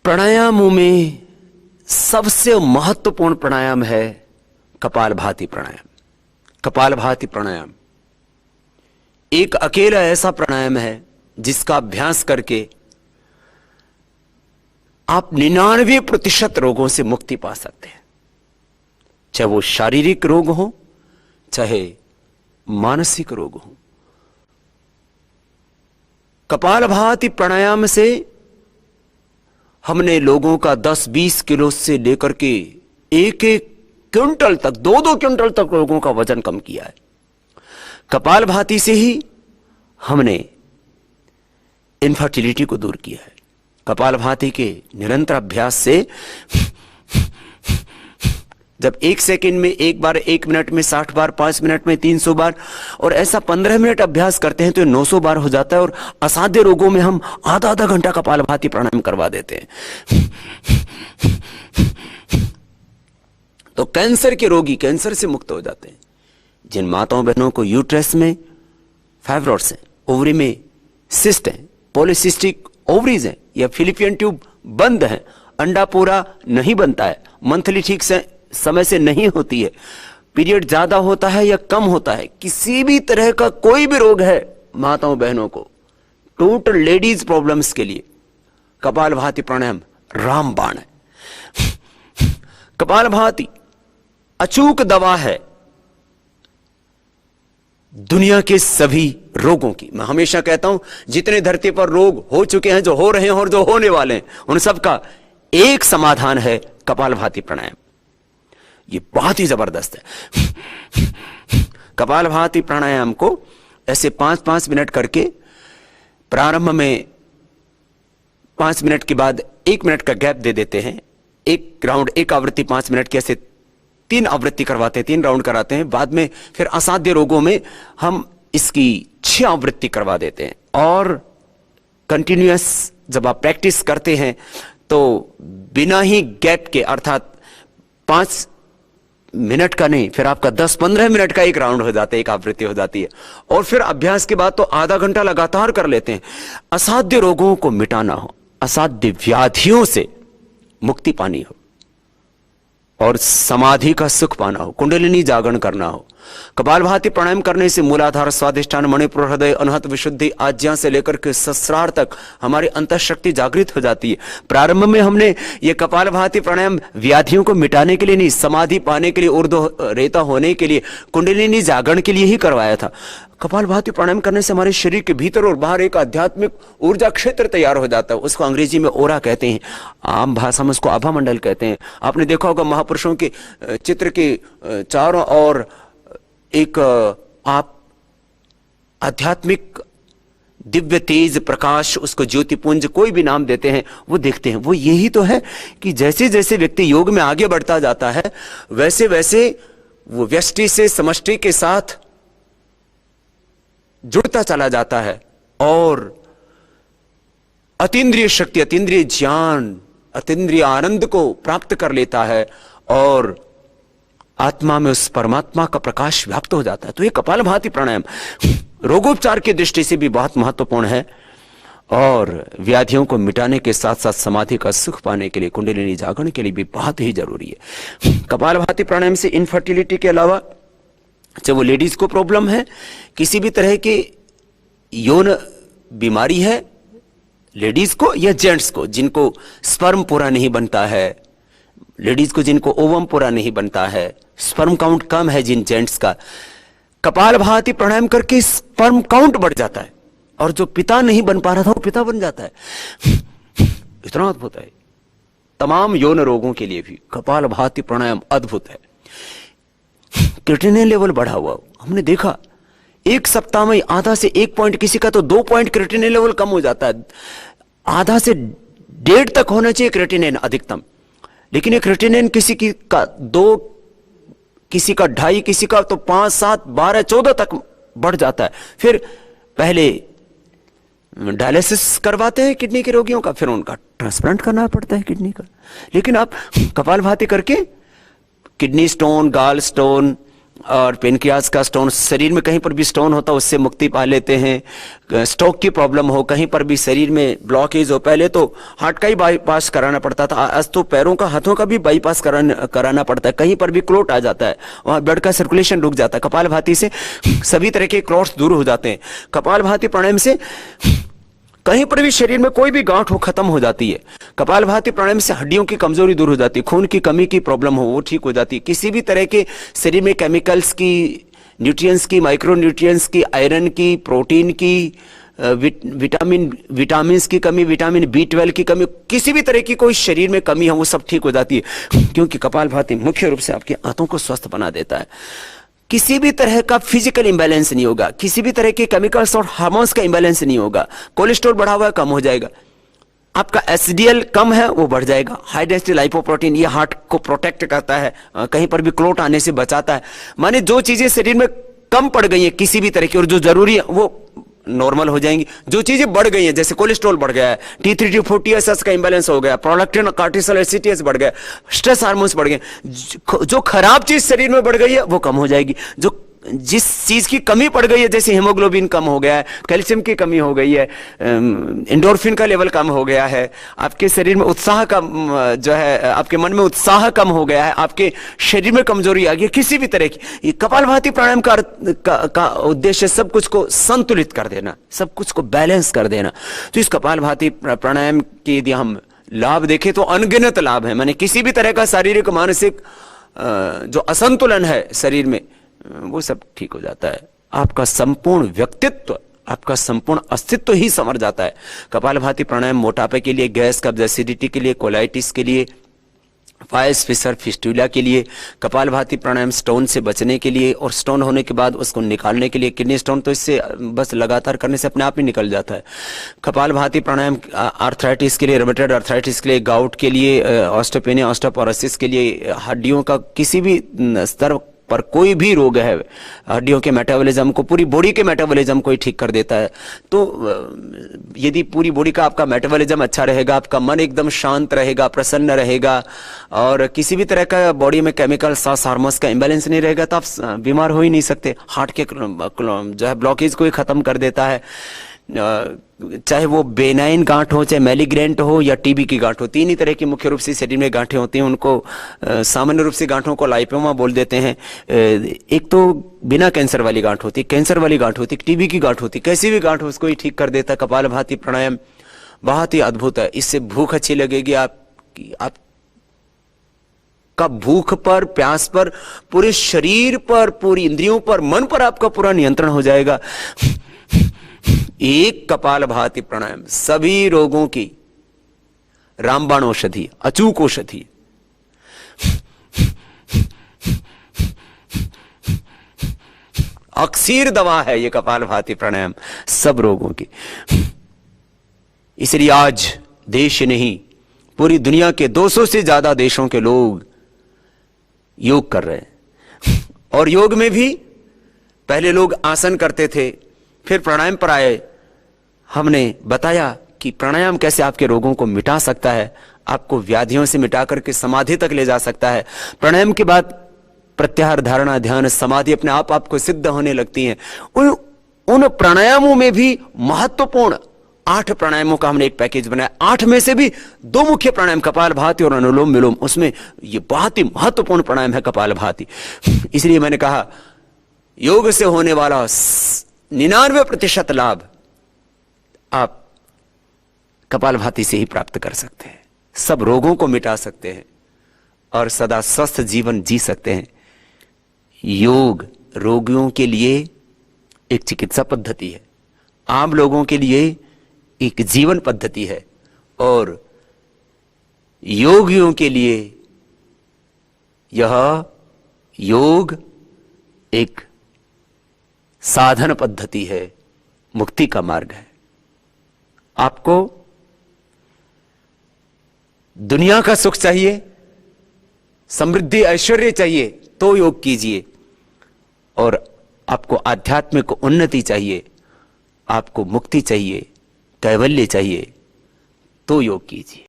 प्राणायामों में सबसे महत्वपूर्ण प्राणायाम है कपालभाति प्राणायाम। कपालभाति प्राणायाम एक अकेला ऐसा प्राणायाम है जिसका अभ्यास करके आप 99% रोगों से मुक्ति पा सकते हैं, चाहे वो शारीरिक रोग हो चाहे मानसिक रोग हो। कपालभाति प्राणायाम से हमने लोगों का 10-20 किलो से लेकर के 1-1 क्विंटल तक 2-2 क्विंटल तक लोगों का वजन कम किया है। कपालभाति से ही हमने इनफर्टिलिटी को दूर किया है। कपालभाति के निरंतर अभ्यास से जब 1 सेकंड में 1 बार, 1 मिनट में 60 बार, 5 मिनट में 300 बार और ऐसा 15 मिनट अभ्यास करते हैं तो 900 बार हो जाता है। और असाध्य रोगों में हम आधा घंटा कपालभाति प्राणायाम करवा देते हैं। तो कैंसर के रोगी कैंसर से मुक्त हो जाते हैं। जिन माताओं बहनों को यूट्रस में फाइब्रॉइड्स हैं, ओवरी में सिस्ट है, पॉलीसिस्टिक ओवरीज है या फिलिपियन ट्यूब बंद है, अंडा पूरा नहीं बनता है, मंथली ठीक से समय से नहीं होती है, पीरियड ज्यादा होता है या कम होता है, किसी भी तरह का कोई भी रोग है माताओं बहनों को, टोटल लेडीज प्रॉब्लम्स के लिए कपालभाति प्राणायाम रामबाण है। कपालभाति अचूक दवा है दुनिया के सभी रोगों की। मैं हमेशा कहता हूं जितने धरती पर रोग हो चुके हैं, जो हो रहे हैं और जो होने वाले हैं, उन सब का एक समाधान है कपालभाति प्राणायाम। ये बहुत ही जबरदस्त है। कपालभाति प्राणायाम को ऐसे 5-5 मिनट करके, प्रारंभ में 5 मिनट के बाद 1 मिनट का गैप दे देते हैं। एक राउंड, एक आवृत्ति 5 मिनट की, ऐसे 3 आवृत्ति करवाते हैं, 3 राउंड कराते हैं। बाद में फिर असाध्य रोगों में हम इसकी 6 आवृत्ति करवा देते हैं। और कंटिन्यूअस जब आप प्रैक्टिस करते हैं तो बिना ही गैप के, अर्थात 5 मिनट का नहीं, फिर आपका 10-15 मिनट का एक राउंड हो जाता है, एक आवृत्ति हो जाती है। और फिर अभ्यास के बाद तो आधा घंटा लगातार कर लेते हैं। असाध्य रोगों को मिटाना हो, असाध्य व्याधियों से मुक्ति पानी हो और समाधि का सुख पाना हो, कुंडलिनी जागरण करना हो। कपालभाति प्राणायाम करने से मूलाधार, स्वादिष्ठान, मणिपुर, हृदय, अनहत, विशुद्धि, आज्ञा से लेकर के सहस्रार तक हमारी अंतःशक्ति जागृत हो जाती है। प्रारंभ में हमने ये कपालभाति प्राणायाम व्याधियों को मिटाने के लिए नहीं, समाधि पाने के लिए, ऊर्ध्व रेता होने के लिए, कुंडलिनी जागरण के लिए ही करवाया था। कपालभाति प्राणायाम करने से हमारे शरीर के भीतर और बाहर एक आध्यात्मिक ऊर्जा क्षेत्र तैयार हो जाता है। उसको अंग्रेजी में ओरा कहते हैं, आम भाषा में उसको आभा मंडल कहते हैं। आपने देखा होगा महापुरुषों के चित्र के चारों ओर एक आप आध्यात्मिक दिव्य तेज प्रकाश, उसको ज्योतिपुंज, कोई भी नाम देते हैं, वो देखते हैं। वो यही तो है कि जैसे जैसे व्यक्ति योग में आगे बढ़ता जाता है वैसे वैसे वो व्यष्टि से समष्टि के साथ जुड़ता चला जाता है और अतीन्द्रिय शक्ति, अतीन्द्रिय ज्ञान, अतीन्द्रिय आनंद को प्राप्त कर लेता है और आत्मा में उस परमात्मा का प्रकाश व्याप्त हो जाता है। तो ये कपालभाति प्राणायाम रोगोपचार की दृष्टि से भी बहुत महत्वपूर्ण है और व्याधियों को मिटाने के साथ साथ समाधि का सुख पाने के लिए, कुंडलिनी जागरण के लिए भी बहुत ही जरूरी है। कपालभाति प्राणायाम से इनफर्टिलिटी के अलावा, चाहे वो लेडीज को प्रॉब्लम है, किसी भी तरह की यौन बीमारी है लेडीज को या जेंट्स को, जिनको स्पर्म पूरा नहीं बनता है, लेडीज को जिनको ओवम पूरा नहीं बनता है, स्पर्म काउंट कम है जिन जेंट्स का, कपालभाति प्राणायाम करके स्पर्म काउंट बढ़ जाता है और जो पिता नहीं बन पा रहा था वो पिता बन जाता है। इतना अद्भुत है। तमाम यौन रोगों के लिए भी कपालभाति प्राणायाम अद्भुत है। क्रिएटिनिन लेवल बढ़ा हुआ हमने देखा, 1 सप्ताह में आधा से 1 पॉइंट, किसी का तो 2 पॉइंट क्रिएटिनिन लेवल कम हो जाता है। आधा से 1.5 तक होना चाहिए क्रिएटिनिन अधिकतम, लेकिन ये क्रिएटिनिन किसी की का 2, किसी का 2.5, किसी का तो 5, 7, 12, 14 तक बढ़ जाता है। फिर पहले डायलिसिस करवाते हैं किडनी के रोगियों का, फिर उनका ट्रांसप्लांट करना पड़ता है किडनी का। लेकिन आप कपालभाति करके किडनी स्टोन, गाल स्टोन और पेनक्रियास का स्टोन, शरीर में कहीं पर भी स्टोन होता है उससे मुक्ति पा लेते हैं। स्ट्रोक की प्रॉब्लम हो, कहीं पर भी शरीर में ब्लॉकेज हो, पहले तो हार्ट का ही बाईपास कराना पड़ता था, आज तो पैरों का, हाथों का भी बाईपास कराना पड़ता है। कहीं पर भी क्लोट आ जाता है, वहां ब्लड का सर्कुलेशन रुक जाता है। कपालभाति से सभी तरह के क्लॉट्स दूर हो जाते हैं। कपालभाति प्राणायाम से कहीं पर भी शरीर में कोई भी गांठ हो खत्म हो जाती है। कपालभाति प्राणायाम से हड्डियों की कमजोरी दूर हो जाती है, खून की कमी की प्रॉब्लम हो वो ठीक हो जाती है। किसी भी तरह के शरीर में केमिकल्स की, न्यूट्रिएंट्स की, माइक्रो न्यूट्रिएंट्स की, आयरन की, प्रोटीन की, विटामिन्स की कमी, विटामिन B12 की कमी, किसी भी तरह की कोई शरीर में कमी है वो सब ठीक हो जाती है, क्योंकि कपालभाति मुख्य रूप से आपके आंतों को स्वस्थ बना देता है। किसी भी तरह का फिजिकल इंबैलेंस नहीं होगा, किसी भी तरह के केमिकल्स और हार्मोन्स का इंबैलेंस नहीं होगा। कोलेस्ट्रॉल बढ़ा हुआ है कम हो जाएगा, आपका एचडीएल कम है वो बढ़ जाएगा। हाई डेंसिटी लाइपोप्रोटीन ये हार्ट को प्रोटेक्ट करता है, कहीं पर भी क्लोट आने से बचाता है। माने जो चीजें शरीर में कम पड़ गई है किसी भी तरह की और जो जरूरी है वो नॉर्मल हो जाएंगी। जो चीजें बढ़ गई हैं, जैसे कोलेस्ट्रॉल बढ़ गया है, T3 T4 TSH का इंबैलेंस हो गया, प्रोलैक्टिन कार्टिसोल एसिटियस बढ़ गया, स्ट्रेस हार्मोन्स बढ़ गए, जो खराब चीज शरीर में बढ़ गई है वो कम हो जाएगी। जो जिस चीज की कमी पड़ गई है, जैसे हीमोग्लोबिन कम हो गया है, कैल्शियम की कमी हो गई है, एंडोर्फिन का लेवल कम हो गया है, आपके शरीर में उत्साह का जो है, आपके मन में उत्साह कम हो गया है, आपके शरीर में कमजोरी आ गई, किसी भी तरह की, ये कपालभाति प्राणायाम का उद्देश्य सब कुछ को संतुलित कर देना, सब कुछ को बैलेंस कर देना। तो इस कपालभाति प्राणायाम के यदि हम लाभ देखें तो अनगिनत लाभ है। माने किसी भी तरह का शारीरिक मानसिक जो असंतुलन है शरीर में वो सब ठीक हो जाता है। आपका संपूर्ण व्यक्तित्व, आपका संपूर्ण अस्तित्व ही संवर जाता है। कपालभाति प्राणायाम मोटापे के लिए, गैस कब्ज एसिडिटी के लिए, कोलाइटिस के लिए, फाइल्स फिशर फिस्टुला के लिए, कपालभाति प्राणायाम स्टोन से बचने के लिए और स्टोन होने के बाद उसको निकालने के लिए। किडनी स्टोन तो इससे बस लगातार करने से अपने आप ही निकल जाता है। कपालभाति प्राणायाम आर्थराइटिस के लिए, रूमेटॉइड आर्थराइटिस के लिए, गाउट के लिए, ऑस्टियोपेनिया ऑस्टियोपोरोसिस के लिए, हड्डियों का किसी भी स्तर पर कोई भी रोग है, हड्डियों के मेटाबॉलिज्म को, पूरी बॉडी के मेटाबॉलिज्म को ही ठीक कर देता है। तो यदि पूरी बॉडी का आपका मेटाबॉलिज्म अच्छा रहेगा, आपका मन एकदम शांत रहेगा, प्रसन्न रहेगा और किसी भी तरह का बॉडी में केमिकल हार्मोन्स का इंबैलेंस नहीं रहेगा, तो आप बीमार हो ही नहीं सकते। हार्ट के जो है ब्लॉकेज को ही खत्म कर देता है, चाहे वो बेनाइन गांठ हो, चाहे मैलिग्रेंट हो या टीबी की गांठ हो। तीन ही तरह की मुख्य रूप से शरीर में गांठें होती हैं, उनको सामान्य रूप से गांठों को लाइपोमा बोल देते हैं। एक तो बिना कैंसर वाली गांठ होती, कैंसर वाली गांठ होती, टीबी की गांठ होती, कैसी भी गांठ हो उसको ही ठीक कर देता है। कपालभाति प्राणायाम बहुत ही अद्भुत है। इससे भूख अच्छी लगेगी आप का भूख पर, प्यास पर, पूरे शरीर पर, पूरी इंद्रियों पर, मन पर आपका पूरा नियंत्रण हो जाएगा। एक कपालभाति प्राणायाम सभी रोगों की रामबाण औषधि, अचूक औषधि। अक्सीर दवा है ये कपालभाति प्राणायाम सब रोगों की। इसलिए आज देश नहीं, पूरी दुनिया के 200 से ज्यादा देशों के लोग योग कर रहे हैं। और योग में भी पहले लोग आसन करते थे, फिर प्राणायाम पर आए। हमने बताया कि प्राणायाम कैसे आपके रोगों को मिटा सकता है, आपको व्याधियों से मिटा करके समाधि तक ले जा सकता है। प्राणायाम के बाद प्रत्याहार, धारणा, ध्यान, समाधि अपने आप आपको सिद्ध होने लगती हैं। उन प्राणायामों में भी महत्वपूर्ण 8 प्राणायामों का हमने एक पैकेज बनाया। 8 में से भी 2 मुख्य प्राणायाम, कपालभाति और अनुलोम विलोम, उसमें ये बहुत ही महत्वपूर्ण प्राणायाम है कपालभाति। इसलिए मैंने कहा योग से होने वाला 99% लाभ आप कपालभाति से ही प्राप्त कर सकते हैं। सब रोगों को मिटा सकते हैं और सदा स्वस्थ जीवन जी सकते हैं। योग रोगियों के लिए एक चिकित्सा पद्धति है, आम लोगों के लिए एक जीवन पद्धति है और योगियों के लिए यह योग एक साधन पद्धति है, मुक्ति का मार्ग है। आपको दुनिया का सुख चाहिए, समृद्धि ऐश्वर्य चाहिए तो योग कीजिए, और आपको आध्यात्मिक उन्नति चाहिए, आपको मुक्ति चाहिए, कैवल्य चाहिए तो योग कीजिए।